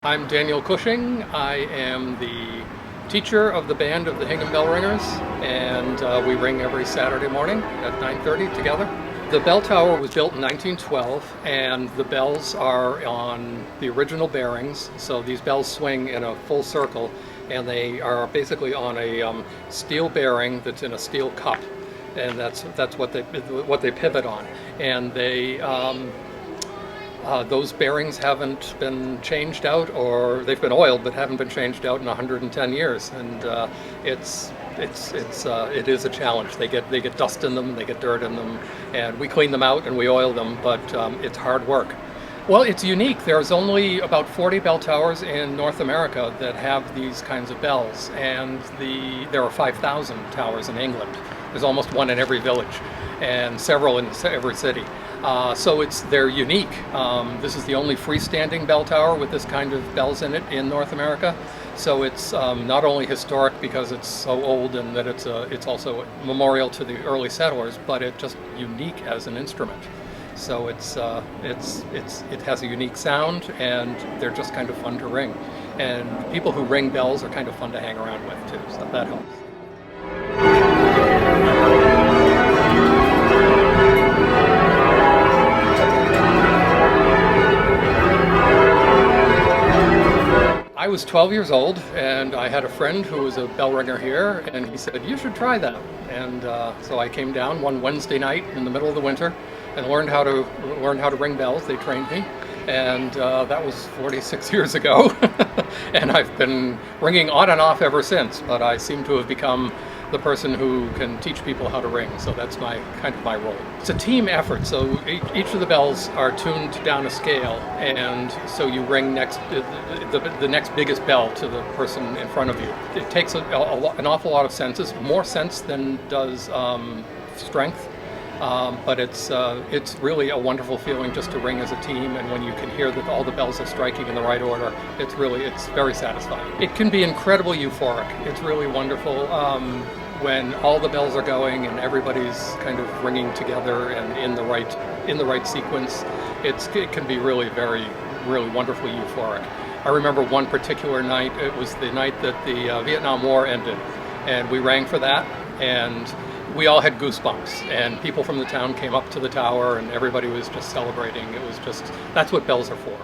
I'm Daniel Cushing. I am the teacher of the band of the Hingham Bell Ringers, and we ring every Saturday morning at 9:30 together. The bell tower was built in 1912, and the bells are on the original bearings, so these bells swing in a full circle, and they are basically on a steel bearing that's in a steel cup, and that's what they pivot on, and those bearings haven't been changed out, or they've been oiled but haven't been changed out in 110 years, and it is a challenge. They get dust in them, they get dirt in them, and we clean them out and we oil them, but it's hard work. Well, it's unique. There's only about 40 bell towers in North America that have these kinds of bells, and there are 5,000 towers in England. There's almost one in every village, and several in every city. So they're unique. This is the only freestanding bell tower with this kind of bells in it in North America. So it's not only historic because it's so old and that it's also memorial to the early settlers, but it's just unique as an instrument. So it has a unique sound, and they're just kind of fun to ring. And people who ring bells are kind of fun to hang around with too, so that helps. I was 12 years old, and I had a friend who was a bell ringer here, and he said, "You should try that." And so I came down one Wednesday night in the middle of the winter and learned how to ring bells. They trained me, and that was 46 years ago. And I've been ringing on and off ever since, but I seem to have become the person who can teach people how to ring, so that's kind of my role. It's a team effort, so each of the bells are tuned down a scale, and so you ring the next biggest bell to the person in front of you. It takes an awful lot of senses, more sense than does strength, but it's really a wonderful feeling just to ring as a team, and when you can hear that all the bells are striking in the right order, it's very satisfying. It can be incredibly euphoric. It's really wonderful when all the bells are going and everybody's kind of ringing together and in the right sequence. It can be really really wonderfully euphoric. I remember one particular night. It was the night that the Vietnam War ended, and we rang for that, and we all had goosebumps, and people from the town came up to the tower, and everybody was just celebrating. That's what bells are for.